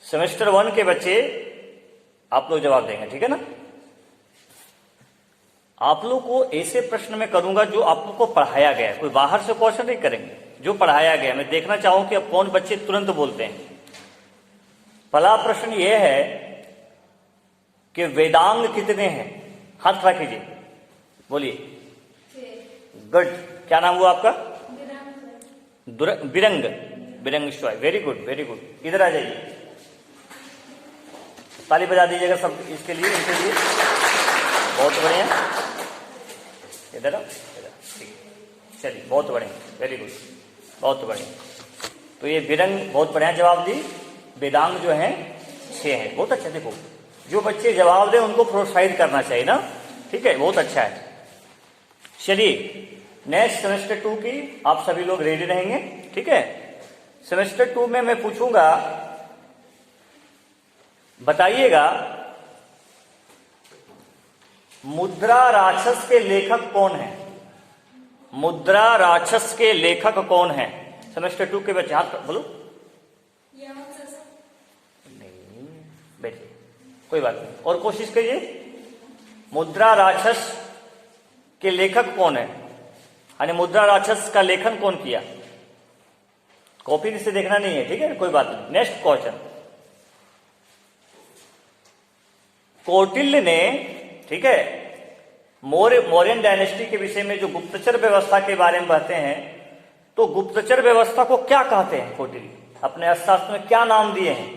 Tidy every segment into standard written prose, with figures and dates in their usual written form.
Semester 1 के बच्चे आप लोग जवाब देंगे, ठीक है ना। आप लोग को ऐसे प्रश्न में करूंगा जो आप लोग को पढ़ाया गया है, कोई बाहर से क्वेश्चन नहीं करेंगे, जो पढ़ाया गया है। मैं देखना चाहूं कि अब कौन बच्चे तुरंत बोलते हैं। पहला प्रश्न यह है कि वेदांग कितने हैं? हाथ खड़ा कीजिए, बोलिए। गुड। क्या नाम हुआ आपका? बिरंग। बिरंग शॉय, वेरी गुड वेरी गुड। इधर आ जाइए, ताली बजा दीजिएगा सब इसके लिए, इनके लिए। बहुत बढ़िया। इधर आओ, इधर, ठीक, चलिए, बहुत बढ़िया, वेरी गुड, बहुत बढ़िया। तो ये बिरंग बहुत बढ़िया जवाब दी। वेदांग जो है 6 है, बहुत अच्छा। देखो, जो बच्चे जवाब दें उनको प्रोत्साहित करना चाहिए ना, ठीक है, बहुत अच्छा है। चलिए, नेक्स्ट सेमेस्टर 2 की आप सभी लोग रेडी रहेंगे, ठीक है। सेमेस्टर 2 में मैं पूछूंगा, बताइएगा मुद्रा राक्षस के लेखक कौन है? मुद्रा राक्षस के लेखक कौन है? सेमेस्टर 2 के बच्चे हाथ बोलो। नहीं, बैठिए, कोई बात नहीं, और कोशिश करिए। मुद्रा राक्षस के लेखक कौन है, यानी मुद्रा राक्षस का लेखन कौन किया? कॉपी से देखना नहीं है, ठीक है, कोई बात नहीं। नेक्स्ट क्वेश्चन, कौटिल्य ने, ठीक है, मौर्यन डायनेस्टी के विषय में जो गुप्तचर व्यवस्था के बारे में कहते हैं, तो गुप्तचर व्यवस्था को क्या कहते हैं? कौटिल्य अपने अर्थशास्त्र में क्या नाम दिए हैं?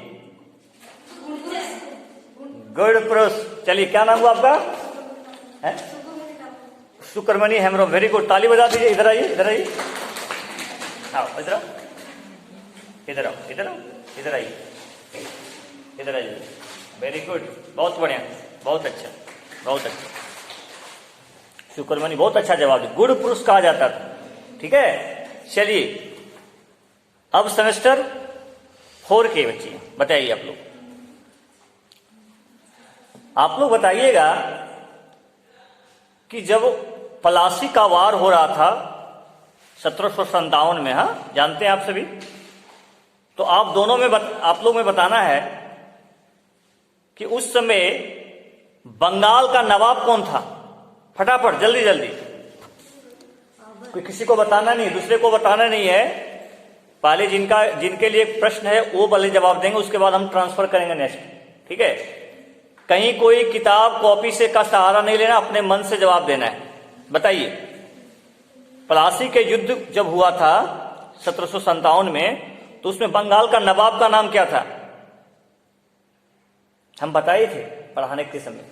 गुड पुरुष। चलिए, क्या नाम हुआ आपका? है सुक्रमणि हेम्ब्रम, वेरी गुड। ताली बजा दीजिए। इधर आइए, इधर आइए, आओ, इधर आओ, इधर आओ, इधर आओ, इधर आइए, इधर आइए, वेरी गुड, बहुत बढ़िया, बहुत अच्छा, बहुत अच्छा। सुक्रमणि बहुत अच्छा जवाब दिया, गुड पुरुष कहा जाता था, ठीक है। चलिए, अब सेमेस्टर 4 के बच्चे बताइए। आप लोग बताइएगा कि जब पलासी का वार हो रहा था 1757 में, हाँ, जानते हैं आप सभी, तो आप दोनों में आप लोग में बताना है कि उस समय बंगाल का नवाब कौन था? फटाफट, जल्दी जल्दी, कोई किसी को बताना नहीं, दूसरे को बताना नहीं है। पहले जिनके लिए प्रश्न है वो पहले जवाब देंगे, उसके बाद हम ट्रांसफर करेंगे नेक्स्ट, ठीक है। कहीं कोई किताब कॉपी से का सहारा नहीं लेना, अपने मन से जवाब देना है। बताइए, प्लासी के युद्ध जब हुआ था 1757 में, तो उसमें बंगाल का नवाब का नाम क्या था? हम बताए थे पढ़ाने के समय,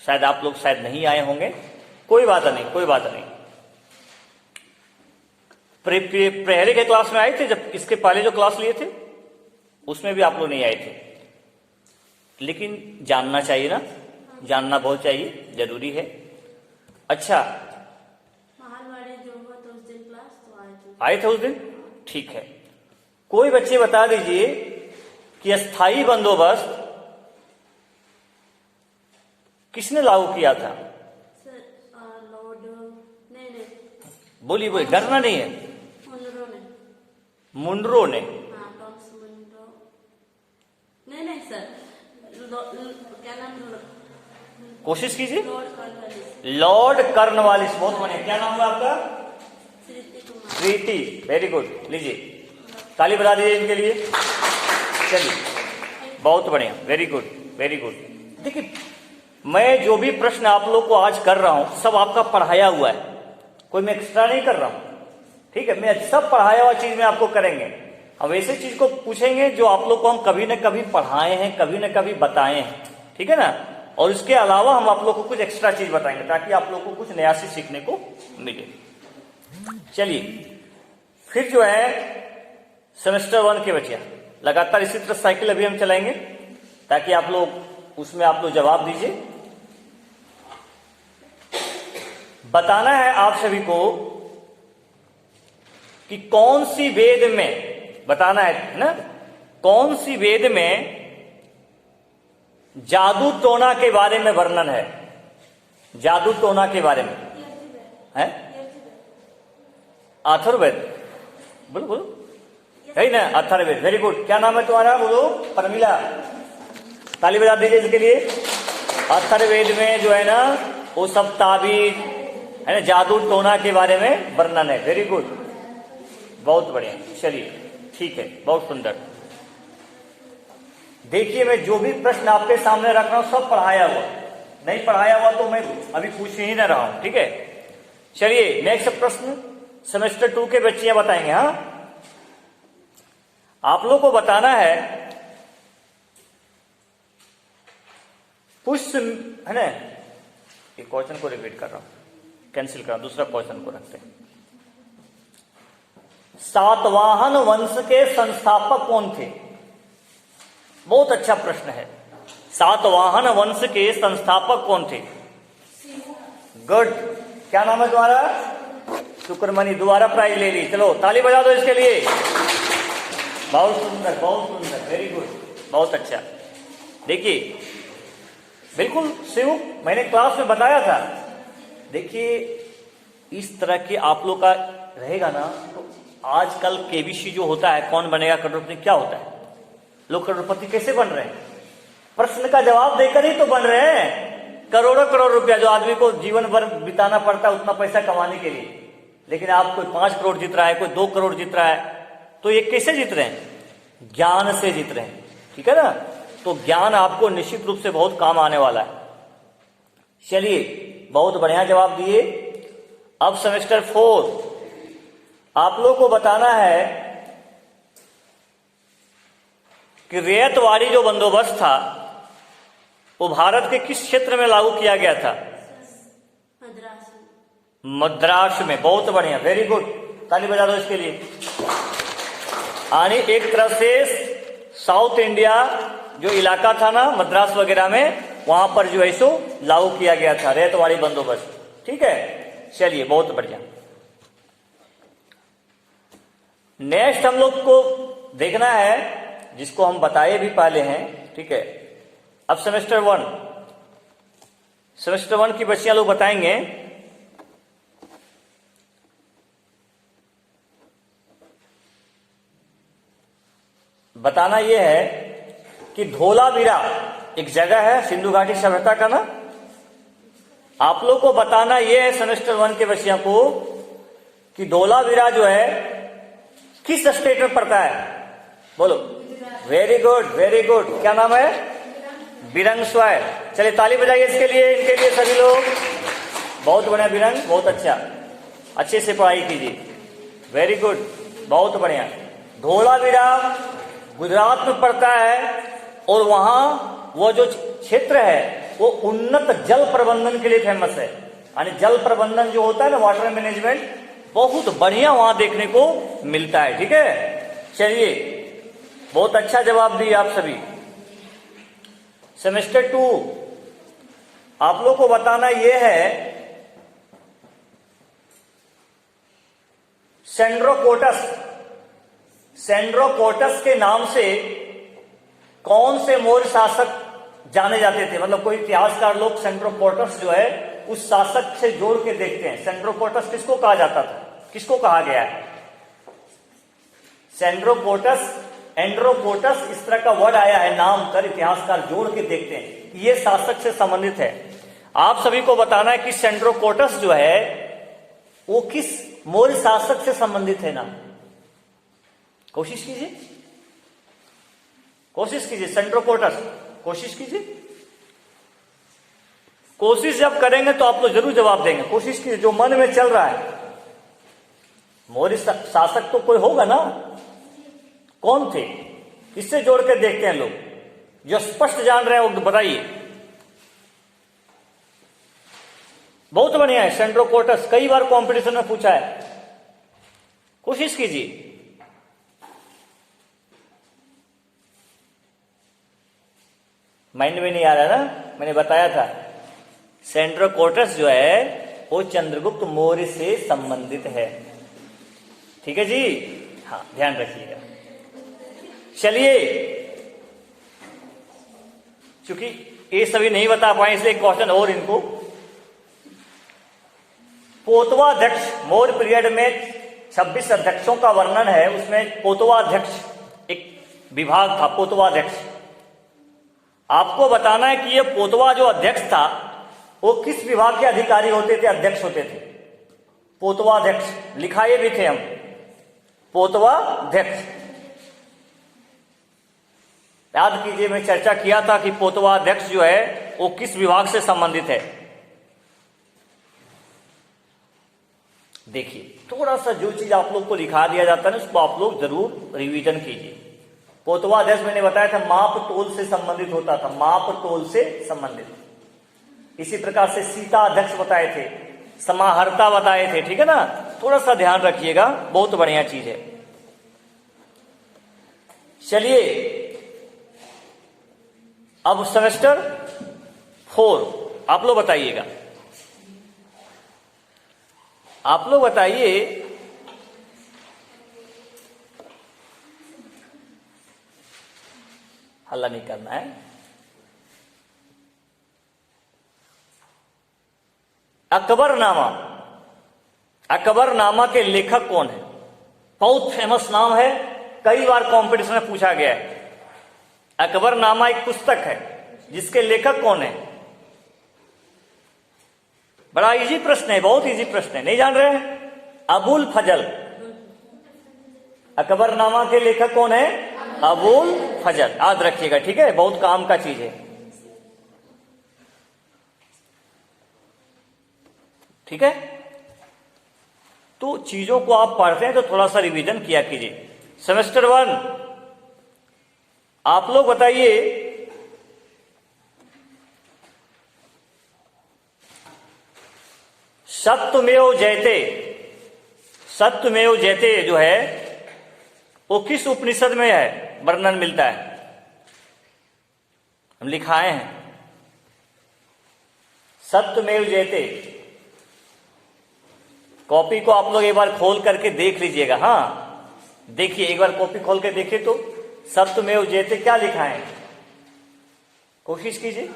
शायद आप लोग शायद नहीं आए होंगे, कोई बात नहीं, कोई बात नहीं। पहले के क्लास में आए थे, जब इसके पहले जो क्लास लिए थे उसमें भी आप लोग नहीं आए थे, लेकिन जानना चाहिए ना, जानना बहुत चाहिए, जरूरी है। अच्छा, जो हुआ तो उस दिन क्लास तो आए थे उस दिन, ठीक है। कोई बच्चे बता दीजिए कि अस्थाई बंदोबस्त किसने लागू किया था? सर, लॉर्ड नहीं, बोलिए बोलिए, डरना नहीं है। मुनरो ने। मुनरो ने? हाँ, टॉम्स मुनरो। नहीं सर, क्या नाम? कोशिश कीजिए। Lord Cornwallis. लॉर्ड कॉर्नवालिस, बहुत बढ़िया। क्या नाम है आपका? प्रीति, वेरी गुड। लीजिए, ताली बजा दीजिए इनके लिए। चलिए, बहुत बढ़िया, वेरी गुड वेरी गुड। देखिए, मैं जो भी प्रश्न आप लोग को आज कर रहा हूं सब आपका पढ़ाया हुआ है, कोई मैं एक्स्ट्रा नहीं कर रहा हूं, ठीक है। मैं सब पढ़ाया हुआ चीज में आपको करेंगे। अब ऐसे चीज को पूछेंगे जो आप लोग को हम कभी न कभी पढ़ाए हैं, कभी न कभी बताए हैं, ठीक है ना। और इसके अलावा हम आप लोग को कुछ एक्स्ट्रा चीज बताएंगे ताकि आप लोग को कुछ नया चीज सीखने को मिले। चलिए, फिर जो है सेमेस्टर 1 के बच्चे लगातार इसी तरह साइकिल अभी हम चलाएंगे ताकि आप लोग उसमें आप लोग जवाब दीजिए। बताना है आप सभी को कि कौन सी वेद में, बताना है ना, कौन सी वेद में जादू टोना के बारे में वर्णन है? जादू टोना के बारे में है? अथर्ववेद। बोलो बोलो। है ना, अथर्ववेद, वेरी गुड। क्या नाम है तुम्हारा, बोलो। परमिला, ताली बजा दीजिए इसके लिए। अथर्ववेद में जो है ना वो सब ताबीज है ना, जादू टोना के बारे में वर्णन है। वेरी गुड, बहुत बढ़िया। चलिए ठीक है, बहुत सुंदर। देखिए मैं जो भी प्रश्न आपके सामने रख रहा हूं सब पढ़ाया हुआ, नहीं पढ़ाया हुआ तो मैं अभी पूछ ही ना रहा हूं, ठीक है। चलिए नेक्स्ट प्रश्न सेमेस्टर 2 के बच्चे बताएंगे। हाँ, आप लोग को बताना है पुष्प, है ना। एक क्वेश्चन को रिपीट कर रहा हूं, कैंसिल कर रहा हूं, दूसरा क्वेश्चन को रखते हैं। सातवाहन वंश के संस्थापक कौन थे? बहुत अच्छा प्रश्न है। सातवाहन वंश के संस्थापक कौन थे? गुड। क्या नाम है तुम्हारा? शुक्रमणि, दोबारा प्राइज ले ली। चलो ताली बजा दो इसके लिए। बहुत सुंदर, बहुत सुंदर, वेरी गुड, बहुत अच्छा। देखिए बिल्कुल शिव, मैंने क्लास में बताया था। देखिए इस तरह के आप लोग का रहेगा ना तो आजकल केबीसी जो होता है, कौन बनेगा करोड़पति, क्या होता है, लोग करोड़पति कैसे बन रहे हैं? प्रश्न का जवाब देकर ही तो बन रहे हैं। करोड़ों करोड़ रुपया जो आदमी को जीवन भर बिताना पड़ता है उतना पैसा कमाने के लिए, लेकिन आप कोई 5 करोड़ जीत रहा है, कोई 2 करोड़ जीत रहा है, तो ये कैसे जीत रहे हैं? ज्ञान से जीत रहे हैं, ठीक है ना। तो ज्ञान आपको निश्चित रूप से बहुत काम आने वाला है। चलिए बहुत बढ़िया जवाब दिए। अब सेमेस्टर 4 आप लोग को बताना है कि रैयतवाड़ी जो बंदोबस्त था वो भारत के किस क्षेत्र में लागू किया गया था? मद्रास। मद्रास में, बहुत बढ़िया, वेरी गुड, ताली बजा दो इसके लिए। यानी एक तरह से साउथ इंडिया जो इलाका था ना मद्रास वगैरह में, वहां पर जो है सो लागू किया गया था रैयतवाड़ी बंदोबस्त, ठीक है। चलिए बहुत बढ़िया। नेक्स्ट हम लोग को देखना है, जिसको हम बताए भी पहले हैं, ठीक है। अब सेमेस्टर 1 की बच्चियां लोग बताएंगे। बताना यह है कि धोलावीरा एक जगह है सिंधु घाटी सभ्यता का ना। आप लोग को बताना यह है सेमेस्टर 1 के बच्चियों को कि धोलावीरा जो है किस स्टेट में पड़ता है? बोलो। Very good, very good. क्या नाम है? बिरंगस्वाय। चलिए ताली बजाइए इसके लिए, इनके लिए सभी लोग। बहुत बढ़िया बिरंग, बहुत अच्छा, अच्छे से पढ़ाई कीजिए। वेरी गुड, बहुत बढ़िया। धोलावीरा गुजरात में पड़ता है और वहां वो जो क्षेत्र है वो उन्नत जल प्रबंधन के लिए फेमस है। यानी जल प्रबंधन जो होता है ना, वाटर मैनेजमेंट, बहुत बढ़िया वहां देखने को मिलता है, ठीक है। चलिए बहुत अच्छा जवाब दिए आप सभी। सेमेस्टर 2 आप लोग को बताना यह है सेंड्रोकोटस के नाम से कौन से मौर्य शासक जाने जाते थे? मतलब कोई इतिहासकार लोग सेंड्रोकोटस जो है उस शासक से जोड़ के देखते हैं। सेंड्रोकोटस किसको कहा जाता था, किसको कहा गया है? सेंड्रोकोटस, एंड्रोकोटस, इस तरह का वर्ड आया है नाम कर, इतिहासकार जोड़ के देखते हैं कि ये शासक से संबंधित है। आप सभी को बताना है कि सेंड्रोकोटस जो है वो किस मौर्य शासक से संबंधित है ना। कोशिश कीजिए, कोशिश कीजिए। सेंड्रोकोटस, कोशिश कीजिए। कोशिश जब करेंगे तो आप लोग जरूर जवाब देंगे। कोशिश कीजिए, जो मन में चल रहा है। मौर्य शासक तो कोई होगा ना, कौन थे? इससे जोड़ के देखते हैं लोग। जो स्पष्ट जान रहे हैं वो बताइए। बहुत बढ़िया है सेंड्रोकोटस, कई बार कंपटीशन में पूछा है। कोशिश कीजिए। माइंड में नहीं आ रहा ना, मैंने बताया था सेंड्रोकोटस जो है वो चंद्रगुप्त मौर्य से संबंधित है, ठीक है जी। हाँ ध्यान रखिएगा। चलिए चूंकि ये सभी नहीं बता पाए इसलिए क्वेश्चन और इनको। पोतवाध्यक्ष मौर्य पीरियड में 26 अध्यक्षों का वर्णन है, उसमें पोतवाध्यक्ष एक विभाग था, पोतवाध्यक्ष। आपको बताना है कि ये पोतवा जो अध्यक्ष था वो किस विभाग के अधिकारी होते थे, अध्यक्ष होते थे, पोतवाध्यक्ष। लिखाए भी थे हम, पोतवाध्यक्ष। याद कीजिए, मैं चर्चा किया था कि पोतवाध्यक्ष जो है वो किस विभाग से संबंधित है। देखिए, थोड़ा सा जो चीज आप लोग को लिखा दिया जाता है ना, उसको आप लोग जरूर रिवीजन कीजिए। पोतवाध्यक्ष मैंने बताया था माप तोल से संबंधित होता था, माप तोल से संबंधित। इसी प्रकार से सीता अध्यक्ष बताए थे, समाहर्ता बताए थे, ठीक है ना। थोड़ा सा ध्यान रखिएगा, बहुत बढ़िया चीज है। चलिए, अब सेमेस्टर 4 आप लोग बताइएगा, आप लोग बताइए हल्ला नहीं करना है। अकबरनामा, अकबरनामा के लेखक कौन है? बहुत फेमस नाम है, कई बार कंपटीशन में पूछा गया है। अकबरनामा एक पुस्तक है, जिसके लेखक कौन है? बड़ा इजी प्रश्न है, बहुत इजी प्रश्न है, नहीं जान रहे हैं? अबुल फजल। अकबरनामा के लेखक कौन है? अबुल फजल। याद रखिएगा, ठीक है, बहुत काम का चीज है। ठीक है, तो चीजों को आप पढ़ते हैं तो थोड़ा सा रिवीजन किया कीजिए। सेमेस्टर 1 आप लोग बताइए, सत्यमेव जयते, सत्यमेव जयते जो है वो किस उपनिषद में है, वर्णन मिलता है? हम लिखाए हैं सत्यमेव जयते। कॉपी को आप लोग एक बार खोल करके देख लीजिएगा। हाँ, देखिए, एक बार कॉपी खोल के देखिए तो सत्यमेव जयते क्या लिखा है, कोशिश कीजिए।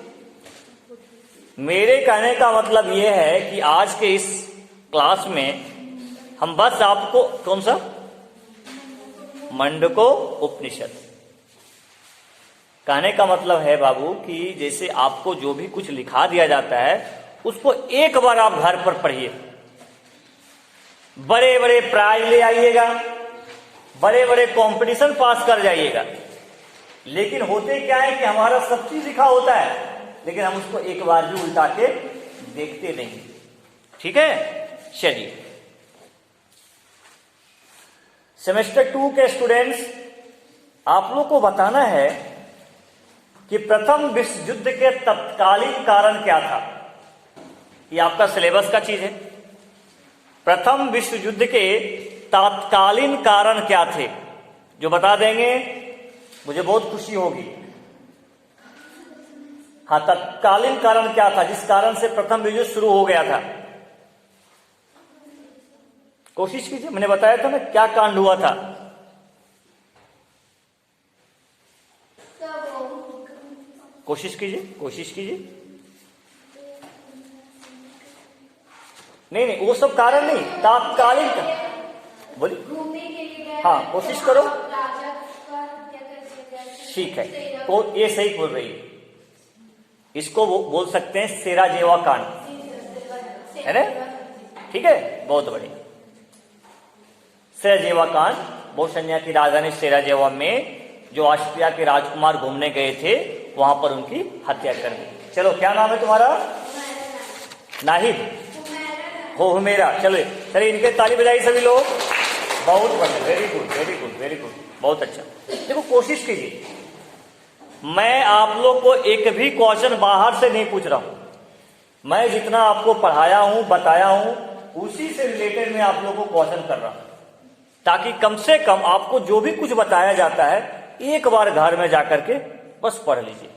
मेरे कहने का मतलब यह है कि आज के इस क्लास में हम बस आपको कौन सा, मंडको उपनिषद, कहने का मतलब है बाबू कि जैसे आपको जो भी कुछ लिखा दिया जाता है उसको एक बार आप घर पर पढ़िए, बड़े बड़े प्राइज ले आइएगा, बड़े बड़े कंपटीशन पास कर जाइएगा। लेकिन होते क्या है कि हमारा सब चीज लिखा होता है, लेकिन हम उसको एक बार भी उल्टा के देखते नहीं। ठीक है, चलिए, सेमेस्टर 2 के स्टूडेंट्स, आप लोग को बताना है कि प्रथम विश्व युद्ध के तत्कालीन कारण क्या था। ये आपका सिलेबस का चीज है। प्रथम विश्व युद्ध के तत्कालीन कारण क्या थे, जो बता देंगे मुझे बहुत खुशी होगी। हाँ, तत्कालीन कारण क्या था जिस कारण से प्रथम विश्व युद्ध शुरू हो गया था? कोशिश कीजिए, मैंने बताया था ना क्या कांड हुआ था। कोशिश कीजिए, कोशिश कीजिए। नहीं, वो सब कारण नहीं, तात्कालिक। बोलिए। हाँ, कोशिश करो। ठीक है, तो ये सही बोल रही है। इसको वो बोल सकते हैं सेराजेवा कांड, है ना? ठीक है, बहुत बढ़िया। सेराजेवा कांड, बोस्निया की राजधानी सेराजेवा में जो ऑस्ट्रिया के राजकुमार घूमने गए थे, वहां पर उनकी हत्या कर दी। चलो, क्या नाम है तुम्हारा? नाहिद हो, हुमेरा। चलो चलिए, इनके ताली बजाई सभी लोग। बहुत बढ़िया, very good, very good, very good, बहुत अच्छा। देखो, कोशिश कीजिए, मैं आप लोग को एक भी क्वेश्चन बाहर से नहीं पूछ रहा हूं। मैं जितना आपको पढ़ाया हूं, बताया हूं, उसी से रिलेटेड मैं आप लोगों को क्वेश्चन कर रहा हूं, ताकि कम से कम आपको जो भी कुछ बताया जाता है एक बार घर में जाकर के बस पढ़ लीजिए।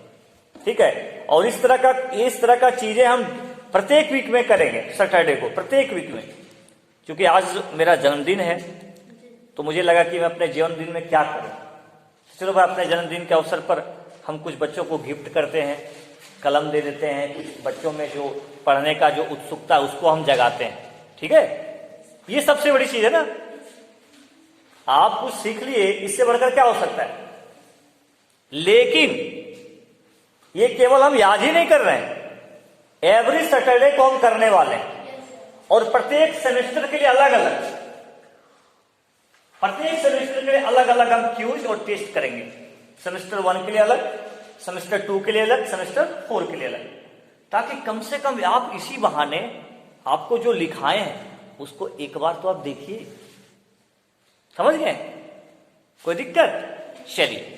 ठीक है, और इस तरह का चीजें हम प्रत्येक वीक में करेंगे, सैटरडे को, प्रत्येक वीक में। क्योंकि आज मेरा जन्मदिन है, तो मुझे लगा कि मैं अपने जन्मदिन में क्या करूं। चलो भाई, अपने जन्मदिन के अवसर पर हम कुछ बच्चों को गिफ्ट करते हैं, कलम दे देते हैं, कुछ बच्चों में जो पढ़ने का जो उत्सुकता है उसको हम जगाते हैं। ठीक है, ये सबसे बड़ी चीज है ना। आप कुछ सीख लिए, इससे बढ़कर क्या हो सकता है। लेकिन ये केवल हम याद ही नहीं कर रहे हैं, एवरी सैटरडे को हम करने वाले हैं, और प्रत्येक सेमेस्टर के लिए अलग अलग, प्रत्येक सेमेस्टर के लिए अलग अलग हम क्यूज और टेस्ट करेंगे। सेमेस्टर 1 के लिए अलग, सेमेस्टर 2 के लिए अलग, सेमेस्टर 4 के लिए अलग, ताकि कम से कम आप इसी बहाने आपको जो लिखाए हैं उसको एक बार तो आप देखिए। समझ गए? कोई दिक्कत? चलिए,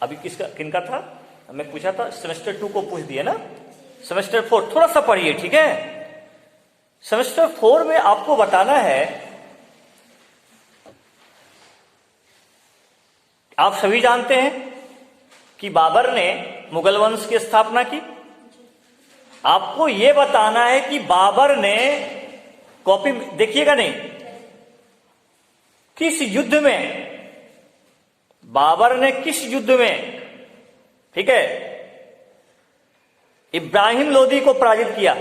अभी किनका था, मैं पूछा था सेमेस्टर 2 को पूछ दिया ना। सेमेस्टर 4 थोड़ा सा पढ़िए, ठीक है। सेमेस्टर 4 में आपको बताना है, आप सभी जानते हैं कि बाबर ने मुगल वंश की स्थापना की। आपको यह बताना है कि बाबर ने, कॉपी देखिएगा नहीं, किस युद्ध में, बाबर ने किस युद्ध में, ठीक है, इब्राहिम लोदी को पराजित किया।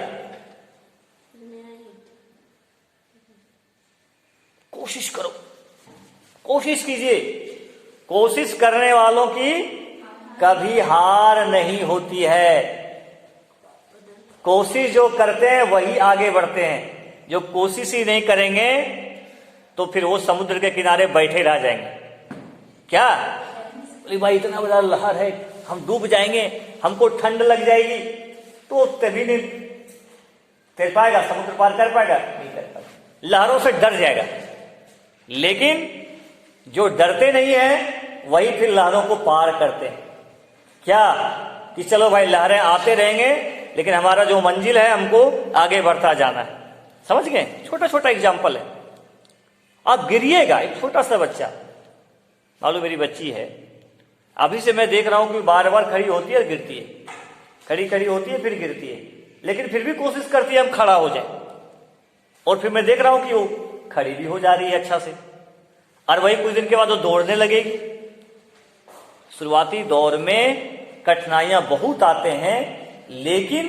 कोशिश करो, कोशिश कीजिए, कोशिश करने वालों की कभी हार नहीं होती है। कोशिश जो करते हैं वही आगे बढ़ते हैं, जो कोशिश ही नहीं करेंगे तो फिर वो समुद्र के किनारे बैठे रह जाएंगे। क्या अरे भाई इतना बड़ा लहर है, हम डूब जाएंगे, हमको ठंड लग जाएगी, तो कभी नहीं तैर पाएगा, समुद्र पार कर पाएगा, नहीं कर पाएगा, लहरों से डर जाएगा। लेकिन जो डरते नहीं है वही फिर लहरों को पार करते हैं। क्या कि चलो भाई लहरें आते रहेंगे, लेकिन हमारा जो मंजिल है हमको आगे बढ़ता जाना है। समझ गए? छोटा छोटा एग्जाम्पल है। आप गिरिएगा, एक छोटा सा बच्चा, मालूम मेरी बच्ची है, अभी से मैं देख रहा हूं कि बार बार खड़ी होती है और गिरती है, खड़ी खड़ी होती है फिर गिरती है, लेकिन फिर भी कोशिश करती है हम खड़ा हो जाए, और फिर मैं देख रहा हूं कि वो खड़ी भी हो जा रही है अच्छा से, और वही कुछ दिन के बाद वो दौड़ने लगेगी। शुरुआती दौर में कठिनाइयां बहुत आते हैं, लेकिन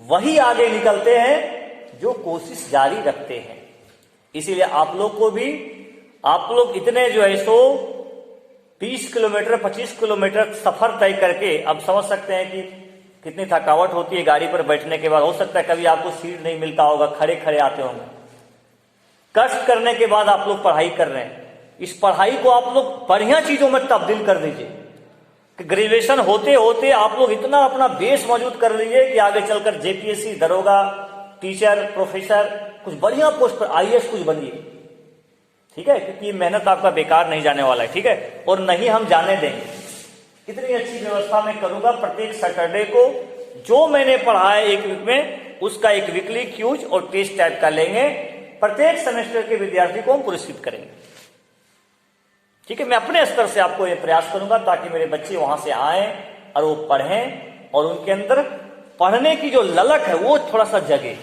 वही आगे निकलते हैं जो कोशिश जारी रखते हैं। इसीलिए आप लोग को भी, आप लोग इतने जो है सो 30 किलोमीटर 25 किलोमीटर सफर तय करके, अब समझ सकते हैं कि कितनी थकावट होती है गाड़ी पर बैठने के बाद। हो सकता है कभी आपको सीट नहीं मिलता होगा, खड़े खड़े आते होंगे। कष्ट करने के बाद आप लोग पढ़ाई कर रहे हैं। इस पढ़ाई को आप लोग बढ़िया चीजों में तब्दील कर दीजिए कि ग्रेजुएशन होते होते आप लोग इतना अपना बेस मौजूद कर लीजिए कि आगे चलकर जेपीएससी, दरोगा, टीचर, प्रोफेसर, कुछ बढ़िया पोस्ट पर, आईएएस कुछ बनिए, ठीक है, क्योंकि मेहनत आपका बेकार नहीं जाने वाला है, ठीक है, और नहीं हम जाने देंगे। इतनी अच्छी व्यवस्था मैं करूंगा। प्रत्येक सैटरडे को जो मैंने पढ़ा है एक वीक में, उसका एक वीकली क्यूज और टेस्ट टाइप का लेंगे। प्रत्येक सेमेस्टर के विद्यार्थी को हम पुरस्कृत करेंगे, ठीक है। मैं अपने स्तर से आपको यह प्रयास करूंगा ताकि मेरे बच्चे वहां से आए और वो पढ़ें, और उनके अंदर पढ़ने की जो ललक है वो थोड़ा सा जगे,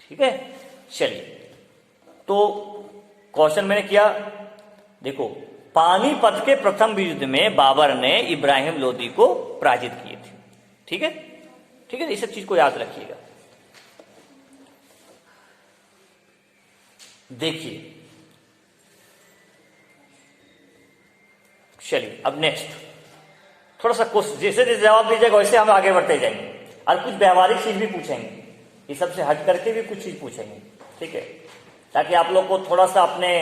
ठीक है। चलिए, तो क्वेश्चन मैंने किया, देखो, पानीपत के प्रथम युद्ध में बाबर ने इब्राहिम लोदी को पराजित किए थे, ठीक है, ठीक है। ये सब चीज को याद रखिएगा। देखिए, चलिए अब नेक्स्ट थोड़ा सा क्वेश्चन, जैसे जैसे जवाब दीजिएगा वैसे हम आगे बढ़ते जाएंगे, और कुछ व्यवहारिक चीज भी पूछेंगे, ये सबसे हट करके भी कुछ चीज पूछेंगे, ठीक है, ताकि आप लोग को थोड़ा सा अपने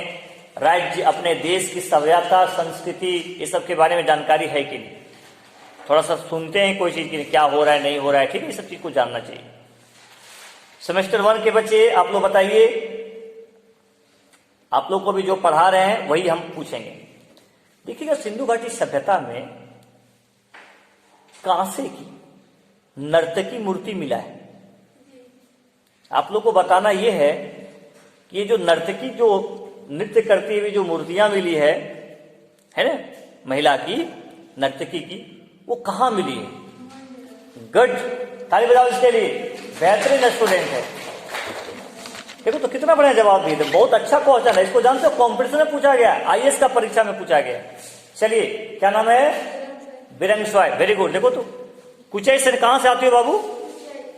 राज्य, अपने देश की सभ्यता, संस्कृति, ये सब के बारे में जानकारी है कि नहीं। थोड़ा सा सुनते हैं कोई चीज की क्या हो रहा है, नहीं हो रहा है, ठीक है, ये सब चीज को जानना चाहिए। सेमेस्टर 1 के बच्चे आप लोग बताइए, आप लोग को भी जो पढ़ा रहे हैं वही हम पूछेंगे। देखिएगा, सिंधु घाटी सभ्यता में कांसे की नर्तकी मूर्ति मिला है। आप लोग को बताना यह है कि ये जो नर्तकी, जो नृत्य करती हुई जो मूर्तियां मिली है ना, महिला की, नर्तकी की, वो कहां मिली है? गुड, ताली बजाओ इसके लिए, बेहतरीन स्टूडेंट है। देखो तो कितना बढ़िया जवाब दिए थे, बहुत अच्छा क्वेश्चन है। इसको जानते हो, कॉम्पिटिशन में पूछा गया, आईएएस का परीक्षा में पूछा गया। चलिए, क्या नाम है? बिरंग स्वाय, वेरी गुड। देखो तो कुचै से कहां से आती हो बाबू?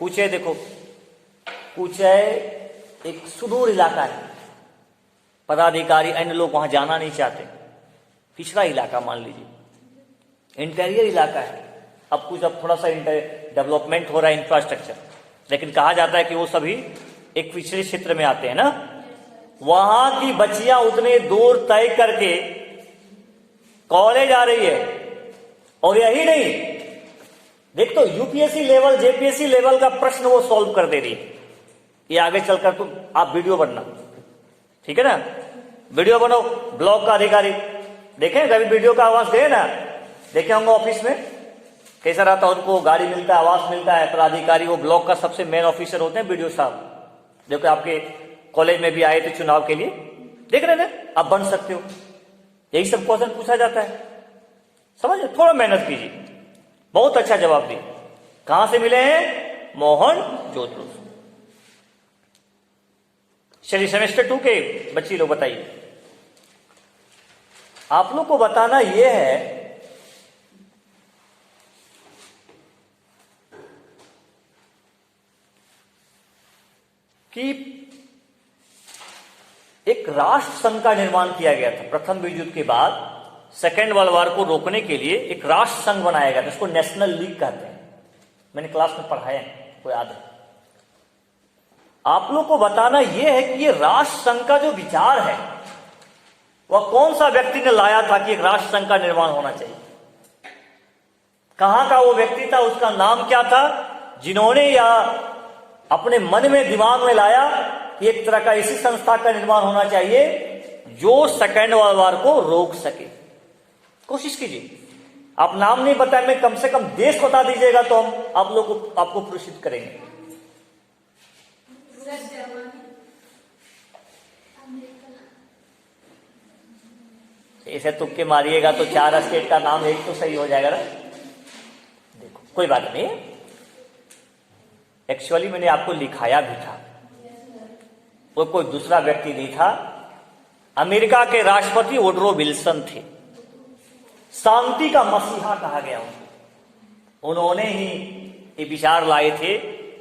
कुचै, देखो कुचै एक सुदूर इलाका है, पदाधिकारी अन्य लोग वहां जाना नहीं चाहते। पिछड़ा इलाका मान लीजिए, इंटीरियर इलाका है, अब कुछ अब थोड़ा सा डेवलपमेंट हो रहा है इंफ्रास्ट्रक्चर, लेकिन कहा जाता है कि वो सभी एक पिछड़े क्षेत्र में आते हैं ना। वहां की बच्चियां उतने दूर तय करके कॉलेज आ रही है, और यही नहीं, देख तो यूपीएससी लेवल जेपीएससी लेवल का प्रश्न वो सॉल्व कर दे रही है। ये आगे चलकर तुम आप वीडियो बनना, ठीक है ना, वीडियो बनो। ब्लॉक का अधिकारी देखें, कभी वीडियो का आवाज गए ना, देखे होंगे ऑफिस में कैसा रहता है, उनको गाड़ी मिलता है, आवास मिलता है। पदाधिकारी वो ब्लॉक का सबसे मेन ऑफिसर होते हैं वीडियो साहब। देखो आपके कॉलेज में भी आए थे चुनाव के लिए, देख रहे ना, आप बन सकते हो। यही सब क्वेश्चन पूछा जाता है, समझ, थोड़ा मेहनत कीजिए। बहुत अच्छा जवाब दिए। कहां से मिले हैं? मोहन जोदड़ो। चलिए सेमेस्टर 2 के बच्ची लोग बताइए। आप लोग को बताना यह है कि एक राष्ट्र संघ का निर्माण किया गया था प्रथम विश्व युद्ध के बाद। सेकेंड वर्ल्ड वॉर को रोकने के लिए एक राष्ट्र संघ बनाया गया था, इसको नेशनल लीग कहते हैं। मैंने क्लास में पढ़ाया है, कोई याद है? आप लोग को बताना यह है कि ये राष्ट्र संघ का जो विचार है वह कौन सा व्यक्ति ने लाया था कि एक राष्ट्र संघ का निर्माण होना चाहिए। कहां का वो व्यक्ति था, उसका नाम क्या था, जिन्होंने या अपने मन में दिमाग में लाया कि एक तरह का ऐसी संस्था का निर्माण होना चाहिए जो सेकेंड वर्ल्ड वॉर को रोक सके। कोशिश कीजिए। आप नाम नहीं बताए, मैं कम से कम देश बता दीजिएगा तो हम आप लोग को आपको पुरस्कृत करेंगे। ऐसे तुक्के मारिएगा तो 4 स्टेट का नाम एक तो सही हो जाएगा ना। देखो कोई बात नहीं, एक्चुअली मैंने आपको लिखाया भी था, वो कोई दूसरा व्यक्ति नहीं था। अमेरिका के राष्ट्रपति वुडरो विल्सन थे, शांति का मसीहा कहा गया उनको। उन्होंने ही ये विचार लाए थे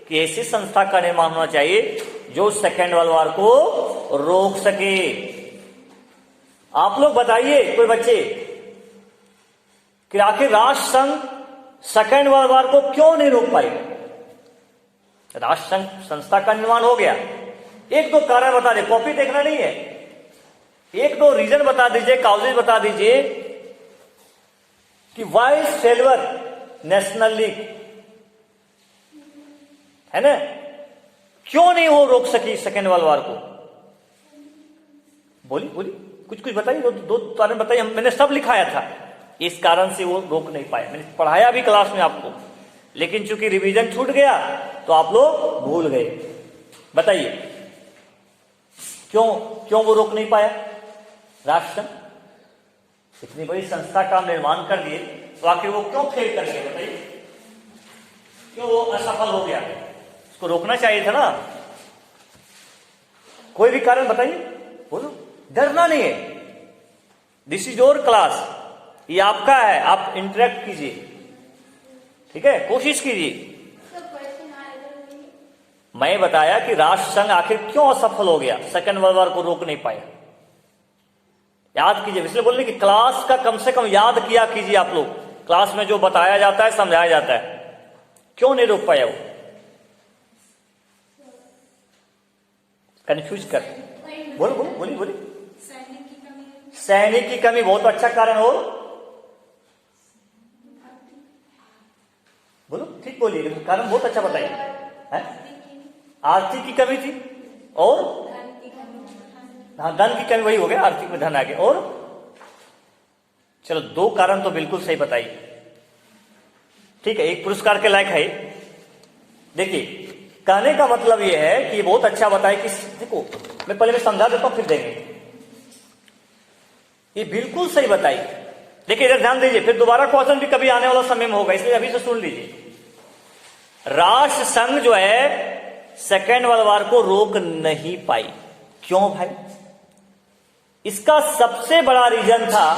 कि ऐसी संस्था का निर्माण होना चाहिए जो सेकेंड वर्ल्ड वॉर को रोक सके। आप लोग बताइए कोई बच्चे कि आखिर राष्ट्र संघ सेकेंड वर्ल्ड वॉर को क्यों नहीं रोक पाए? राष्ट्र संघ संस्था का निर्माण हो गया, एक दो कारण बता दे, कॉपी देखना नहीं है, एक दो रीजन बता दीजिए, काउजेज बता दीजिए कि वाई फेल्वर नेशनल लीग है ना, क्यों नहीं वो रोक सकी सेकेंड वर्ल्ड वॉर को? बोली बोली कुछ कुछ बताइए, दो कारण बताइए। मैंने सब लिखाया था, इस कारण से वो रोक नहीं पाए। मैंने पढ़ाया भी क्लास में आपको, लेकिन चूंकि रिवीजन छूट गया तो आप लोग भूल गए। बताइए क्यों वो रोक नहीं पाया? राष्ट्र इतनी बड़ी संस्था का निर्माण कर दिए तो आखिर वो क्यों फेल कर गया? बताइए क्यों वो असफल हो गया? उसको रोकना चाहिए था ना। कोई भी कारण बताइए, बोलो, डरना नहीं है। दिस इज योर क्लास, ये आपका है, आप इंटरेक्ट कीजिए, ठीक है, कोशिश कीजिए। मैं बताया कि राष्ट्र संघ आखिर क्यों असफल हो गया, सेकेंड वर्ल्ड वॉर को रोक नहीं पाया। याद कीजिए, इसलिए बोलने कि क्लास का कम से कम याद किया कीजिए। आप लोग क्लास में जो बताया जाता है, समझाया जाता है, क्यों नहीं रोक पाया? वो कंफ्यूज कर, बोलो बोलो बोली बोली। सैनिक की कमी बहुत अच्छा कारण हो, बोलो ठीक बोलिए, कारण बहुत अच्छा बताइए। आर्थिक की कमी थी, और हाँ धन की कमी, वही हो गया, आर्थिक में धन आ गया। और चलो 2 कारण तो बिल्कुल सही बताइए, ठीक है, एक पुरस्कार के लायक है। देखिए कहने का मतलब यह है कि बहुत अच्छा बताए कि देखो, मैं पहले समझा देता हूं फिर देंगे। ये बिल्कुल सही बताई। देखिए इधर ध्यान दीजिए, फिर दोबारा क्वेश्चन भी कभी आने वाला समय में होगा, इसलिए अभी से सुन लीजिए। राष्ट्र संघ जो है सेकेंड वर्ल्ड वॉर को रोक नहीं पाई, क्यों भाई? इसका सबसे बड़ा रीजन था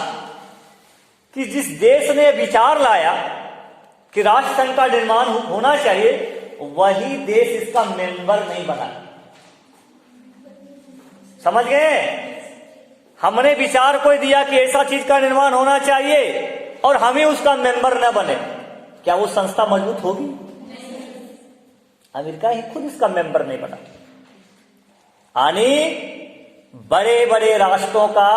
कि जिस देश ने विचार लाया कि राष्ट्र संघ का निर्माण होना चाहिए, वही देश इसका मेंबर नहीं बना। समझ गए? हमने विचार को दिया कि ऐसा चीज का निर्माण होना चाहिए और हम ही उसका मेंबर न बने, क्या वो संस्था मजबूत होगी? अमेरिका ही खुद इसका मेंबर नहीं बना। यानी बड़े बड़े राष्ट्रों का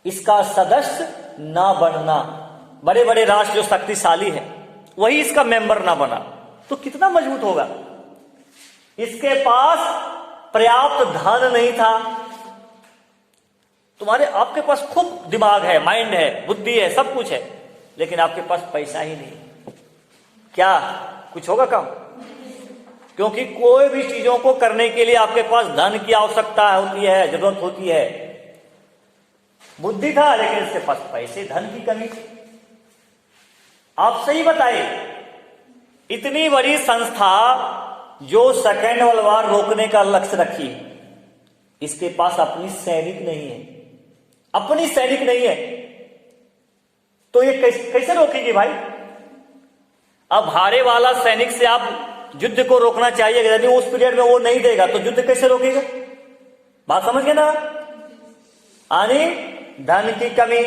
इसका सदस्य ना बनना, बड़े बड़े राष्ट्र जो शक्तिशाली हैं वही इसका मेंबर ना बना, तो कितना मजबूत होगा? इसके पास पर्याप्त धन नहीं था। आपके पास खूब दिमाग है, माइंड है, बुद्धि है, सब कुछ है, लेकिन आपके पास पैसा ही नहीं, क्या कुछ होगा काम? क्योंकि कोई भी चीजों को करने के लिए आपके पास धन की आवश्यकता होती है, जरूरत होती है। बुद्धि था लेकिन इसके पास पैसे, धन की कमी थी। आप सही बताइए, इतनी बड़ी संस्था जो सेकेंड वर्ल्ड वॉर रोकने का लक्ष्य रखी, इसके पास अपनी सैनिक नहीं है, अपनी सैनिक नहीं है, तो ये कैसे रोकेगी भाई? अब हारे वाला सैनिक से आप युद्ध को रोकना चाहिए, यदि उस पीरियड में वो नहीं देगा तो युद्ध कैसे रोकेगा? बात समझ गए ना? यानी धन की कमी,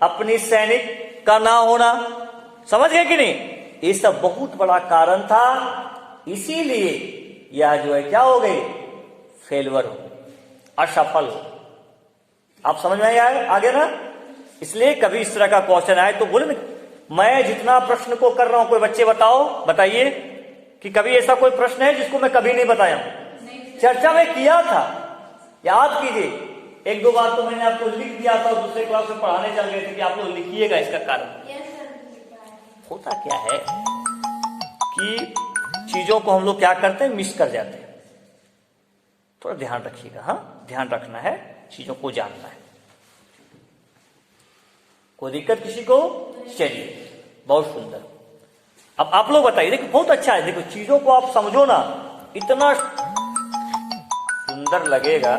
अपनी सैनिक का ना होना, समझ गए कि नहीं? ये सब बहुत बड़ा कारण था, इसीलिए यह जो है क्या हो गई, फेलवर हो, असफल हो। आप समझ में आए आगे ना? इसलिए कभी इस तरह का क्वेश्चन आए तो बोले ना, मैं जितना प्रश्न को कर रहा हूं, कोई बच्चे बताइए कि कभी ऐसा कोई प्रश्न है जिसको मैं कभी नहीं बताया हूं? चर्चा में किया था, याद कीजिए। एक दो बार तो मैंने आपको लिख दिया था, दूसरे क्लास में पढ़ाने चल गए थे कि आप लोग लिखिएगा इसका कारण। होता क्या है कि चीजों को हम लोग क्या करते हैं, मिस कर जाते हैं। थोड़ा ध्यान रखिएगा, हाँ, ध्यान रखना है, चीजों को जानना है। कोई दिक्कत किसी को? चलिए, बहुत सुंदर। अब आप लोग बताइए, देखो बहुत अच्छा है, देखो चीजों को आप समझो ना, इतना सुंदर लगेगा।